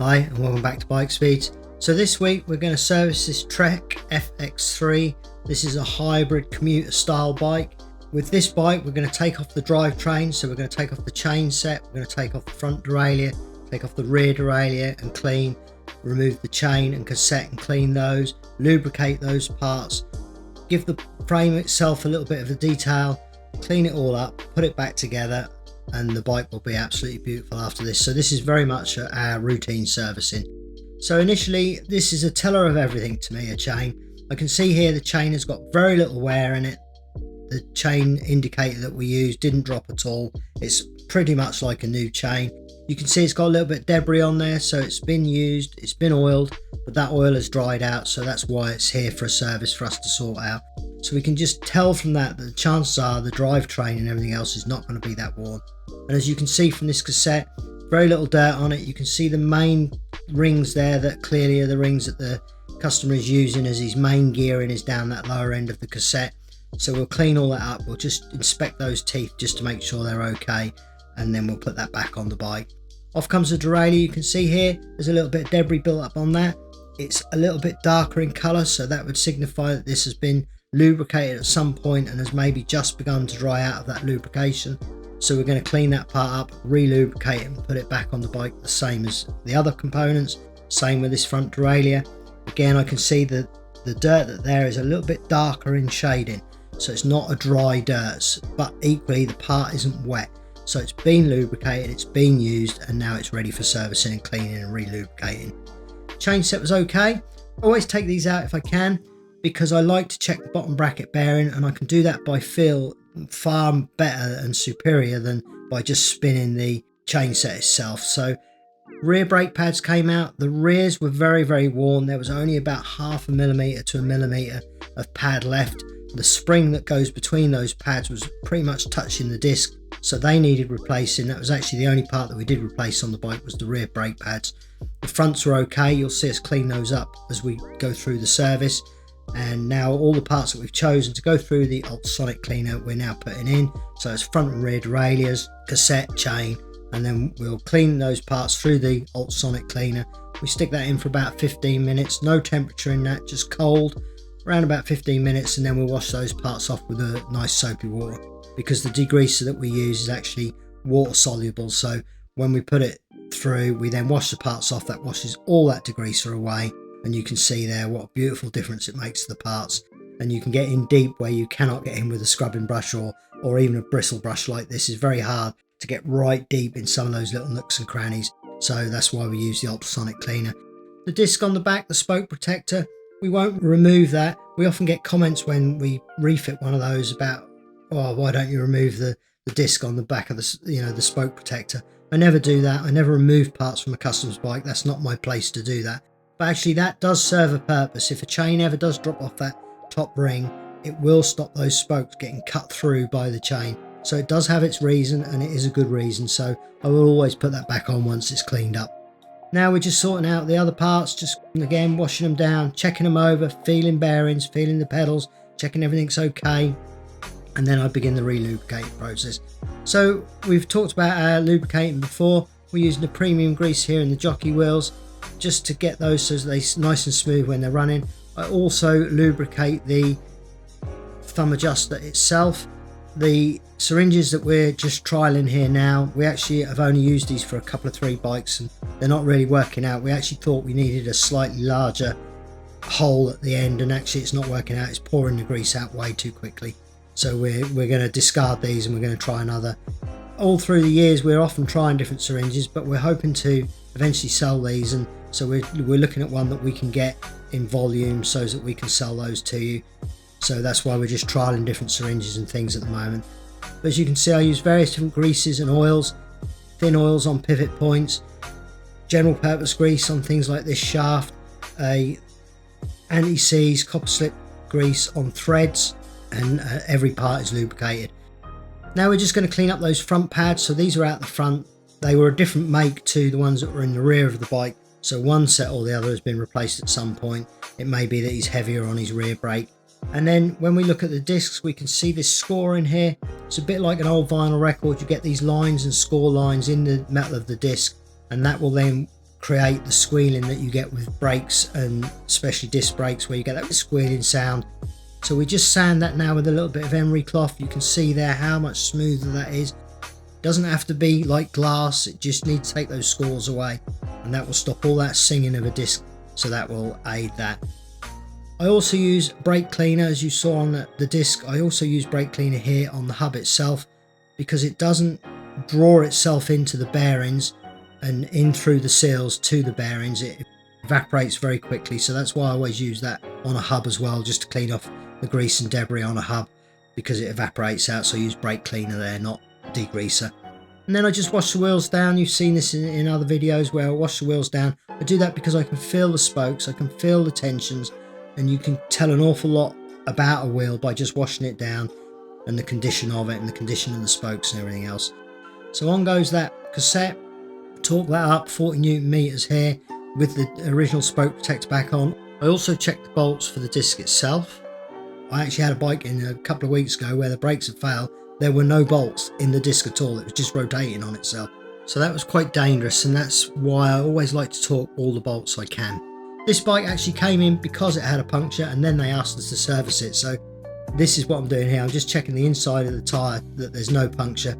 Hi and welcome back to Bike Speeds. So this week we're going to service this Trek FX3. This is a hybrid commuter style bike. With this bike we're going to take off the drivetrain, so we're going to take off the chain set, we're going to take off the front derailleur, take off the rear derailleur and clean, remove the chain and cassette and clean those, lubricate those parts, give the frame itself a little bit of a detail, clean it all up, put it back together, and the bike will be absolutely beautiful after this. So this is very much our routine servicing. So initially this is a teller of everything to me, a chain. I can see here the chain has got very little wear in it. The chain indicator that we use didn't drop at all. It's pretty much like a new chain. You can see it's got a little bit of debris on there, so it's been used, it's been oiled, but that oil has dried out, so that's why it's here for a service for us to sort out. So we can just tell from that the chances are the drivetrain and everything else is not going to be that worn. And as you can see from this cassette, very little dirt on it. You can see the main rings there that clearly are the rings that the customer is using as his main gearing is down that lower end of the cassette. So we'll clean all that up, we'll just inspect those teeth just to make sure they're okay, and then we'll put that back on the bike. Off comes the derailleur. You can see here there's a little bit of debris built up on that. It's a little bit darker in colour, so that would signify that this has been lubricated at some point and has maybe just begun to dry out of that lubrication. So we're going to clean that part up, re-lubricate it and put it back on the bike the same as the other components. Same with this front derailleur. Again, I can see that the dirt that there is a little bit darker in shading, so it's not a dry dirt, but equally the part isn't wet. So it's been lubricated, it's been used, and now it's ready for servicing and cleaning and re-lubricating. Chain set was okay. I always take these out if I can, because I like to check the bottom bracket bearing, and I can do that by feel far better and superior than by just spinning the chain set itself. So rear brake pads came out. The rears were very worn. There was only about 0.5 millimeter to 1 millimeter of pad left. The spring that goes between those pads was pretty much touching the disc, so they needed replacing. That was actually the only part that we did replace on the bike, was the rear brake pads. The fronts were okay. You'll see us clean those up as we go through the service. And now all the parts that we've chosen to go through the ultrasonic cleaner we're now putting in. So it's front and rear derailleurs, cassette, chain, and then we'll clean those parts through the ultrasonic cleaner. We stick that in for about 15 minutes, no temperature in that, just cold, around about 15 minutes, and then we'll wash those parts off with a nice soapy water, because the degreaser that we use is actually water soluble. So when we put it through, we then wash the parts off. That washes all that degreaser away, and you can see there what a beautiful difference it makes to the parts. And you can get in deep where you cannot get in with a scrubbing brush or even a bristle brush like this. Is very hard to get right deep in some of those little nooks and crannies, so that's why we use the ultrasonic cleaner. The disc on the back, the spoke protector, we won't remove that. We often get comments when we refit one of those about, oh, why don't you remove the disc on the back of the the spoke protector. I never do that. I never remove parts from a customer's bike. That's not my place to do that. But actually that does serve a purpose. If a chain ever does drop off that top ring, it will stop those spokes getting cut through by the chain. So it does have its reason, and it is a good reason. So I will always put that back on once it's cleaned up. Now we're just sorting out the other parts, just again washing them down, checking them over, feeling bearings, feeling the pedals, checking everything's okay, and then I begin the re-lubricating process. So we've talked about our lubricating before. We're using the premium grease here in the jockey wheels just to get those so they're nice and smooth when they're running. I also lubricate the thumb adjuster itself. The syringes that we're just trialing here now, we actually have only used these for a couple of 3 bikes and they're not really working out. We actually thought we needed a slightly larger hole at the end, and actually it's not working out. It's pouring the grease out way too quickly. So we're going to discard these and we're going to try another. All through the years we're often trying different syringes, but we're hoping to eventually sell these, and so we're looking at one that we can get in volume so that we can sell those to you. So that's why we're just trialing different syringes and things at the moment. But as you can see, I use various different greases and oils, thin oils on pivot points, general purpose grease on things like this shaft, a anti-seize copper slip grease on threads, and every part is lubricated. Now we're just going to clean up those front pads. So these are out the front. They were a different make to the ones that were in the rear of the bike. So one set or the other has been replaced at some point. It may be that he's heavier on his rear brake. And then when we look at the discs, we can see this score in here. It's a bit like an old vinyl record. You get these lines and score lines in the metal of the disc, and that will then create the squealing that you get with brakes, and especially disc brakes, where you get that squealing sound. So we just sand that now with a little bit of emery cloth. You can see there how much smoother that is. It doesn't have to be like glass, it just needs to take those scores away, and that will stop all that singing of a disc, so that will aid that. I also use brake cleaner, as you saw on the disc. I also use brake cleaner here on the hub itself, because it doesn't draw itself into the bearings and in through the seals to the bearings. It evaporates very quickly, so that's why I always use that on a hub as well, just to clean off the grease and debris on a hub, because it evaporates out. So I use brake cleaner there, not degreaser. And then I just wash the wheels down. You've seen this in other videos where I wash the wheels down. I do that because I can feel the spokes, I can feel the tensions, and you can tell an awful lot about a wheel by just washing it down and the condition of it and the condition of the spokes and everything else. So on goes that cassette. Torque that up 40 Newton meters here with the original spoke protector back on. I also checked the bolts for the disc itself. I actually had a bike in a couple of weeks ago where the brakes had failed. There were no bolts in the disc at all. It was just rotating on itself. So that was quite dangerous, and that's why I always like to torque all the bolts I can. This bike actually came in because it had a puncture, and then they asked us to service it. So this is what I'm doing here. I'm just checking the inside of the tyre that there's no puncture.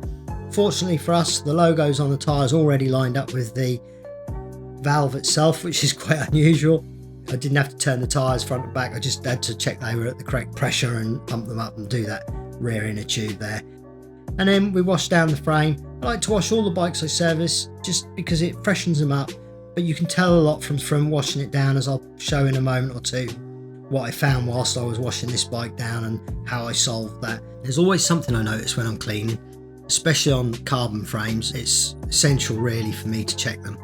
Fortunately for us, the logos on the tyres already lined up with the valve itself, which is quite unusual. I didn't have to turn the tyres front and back. I just had to check they were at the correct pressure and pump them up and do that rear inner tube there. And then we wash down the frame. I like to wash all the bikes I service just because it freshens them up. But you can tell a lot from washing it down, as I'll show in a moment or two what I found whilst I was washing this bike down and how I solved that. There's always something I notice when I'm cleaning, especially on carbon frames. It's essential really for me to check them.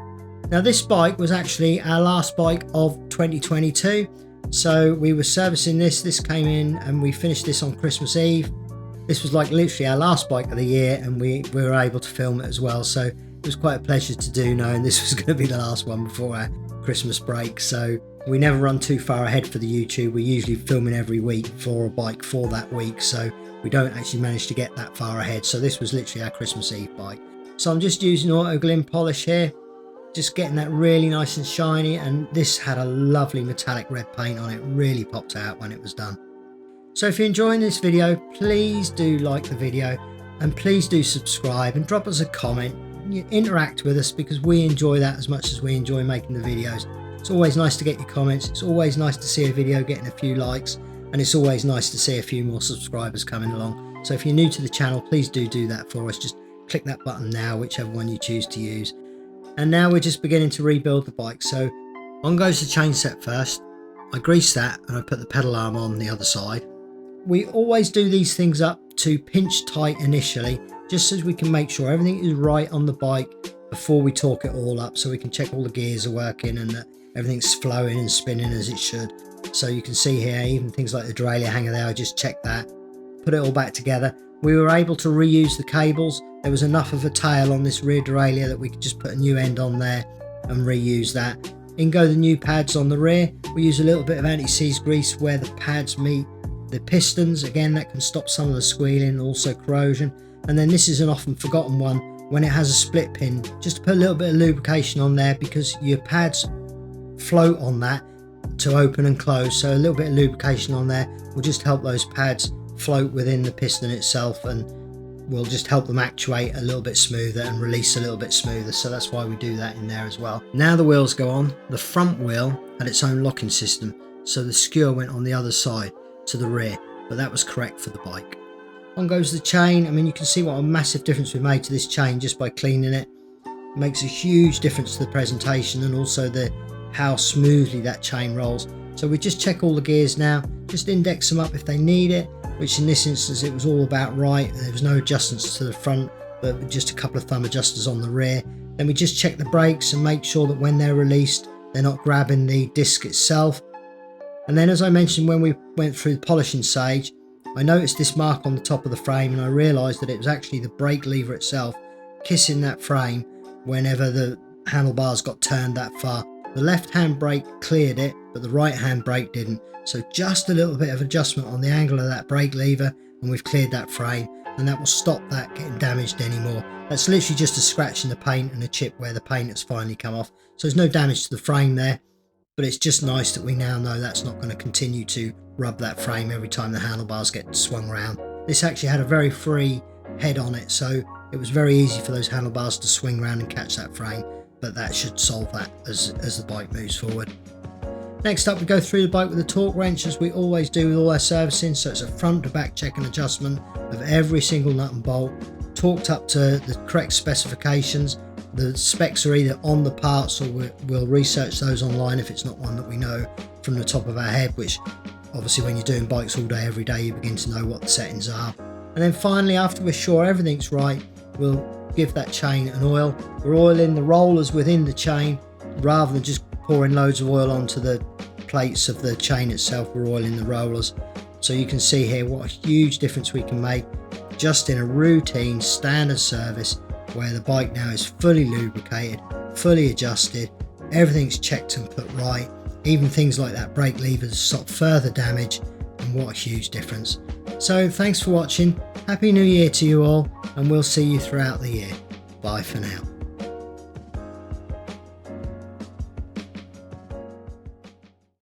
Now this bike was actually our last bike of 2022, so we were servicing this came in and we finished this on Christmas Eve. This was like literally our last bike of the year, and we were able to film it as well, so it was quite a pleasure to do, knowing this was going to be the last one before our Christmas break. So we never run too far ahead for the YouTube. We're usually filming every week for a bike for that week, so we don't actually manage to get that far ahead. So this was literally our Christmas Eve bike. So I'm just using auto glym polish here, just getting that really nice and shiny, and this had a lovely metallic red paint on it. Really popped out when it was done. So if you're enjoying this video, please do like the video, and please do subscribe and drop us a comment. Interact with us, because we enjoy that as much as we enjoy making the videos. It's always nice to get your comments. It's always nice to see a video getting a few likes, and it's always nice to see a few more subscribers coming along. So if you're new to the channel, please do that for us. Just click that button now, whichever one you choose to use. And now we're just beginning to rebuild the bike. So on goes the chain set first. I grease that and I put the pedal arm on the other side. We always do these things up to pinch tight initially, just so we can make sure everything is right on the bike before we torque it all up, so we can check all the gears are working and that everything's flowing and spinning as it should. So you can see here, even things like the derailleur hanger there, I just checked that, put it all back together. We were able to reuse the cables. There was enough of a tail on this rear derailleur that we could just put a new end on there and reuse that. In go the new pads on the rear. We use a little bit of anti-seize grease where the pads meet the pistons. Again, that can stop some of the squealing, also corrosion. And then this is an often forgotten one, when it has a split pin, just to put a little bit of lubrication on there, because your pads float on that to open and close. So a little bit of lubrication on there will just help those pads float within the piston itself, and will just help them actuate a little bit smoother and release a little bit smoother. So that's why we do that in there as well. Now the wheels go on. The front wheel had its own locking system, so the skewer went on the other side to the rear, but that was correct for the bike. On goes the chain. I mean, you can see what a massive difference we made to this chain just by cleaning it. It makes a huge difference to the presentation, and also how smoothly that chain rolls. So we just check all the gears now, just index them up if they need it, which in this instance it was all about right. There was no adjustments to the front, but just a couple of thumb adjusters on the rear. Then we just check the brakes and make sure that when they're released, they're not grabbing the disc itself. And then, as I mentioned, when we went through the polishing stage, I noticed this mark on the top of the frame, and I realised that it was actually the brake lever itself kissing that frame whenever the handlebars got turned that far. The left hand brake cleared it, but the right hand brake didn't. So just a little bit of adjustment on the angle of that brake lever and we've cleared that frame, and that will stop that getting damaged anymore. That's literally just a scratch in the paint and a chip where the paint has finally come off, so there's no damage to the frame there. But it's just nice that we now know that's not going to continue to rub that frame every time the handlebars get swung around. This actually had a very free head on it, so it was very easy for those handlebars to swing around and catch that frame, but that should solve that as the bike moves forward. Next up, we go through the bike with a torque wrench, as we always do with all our servicing. So it's a front to back check and adjustment of every single nut and bolt, torqued up to the correct specifications. The specs are either on the parts, or we'll research those online if it's not one that we know from the top of our head, which obviously when you're doing bikes all day every day, you begin to know what the settings are. And then finally, after we're sure everything's right, we'll give that chain an oil. We're oiling the rollers within the chain rather than just pouring loads of oil onto the plates of the chain itself. We're oiling the rollers. So you can see here what a huge difference we can make just in a routine standard service, where the bike now is fully lubricated, fully adjusted, everything's checked and put right. Even things like that brake lever to stop further damage, and what a huge difference. So thanks for watching, Happy New Year to you all, and we'll see you throughout the year. Bye for now.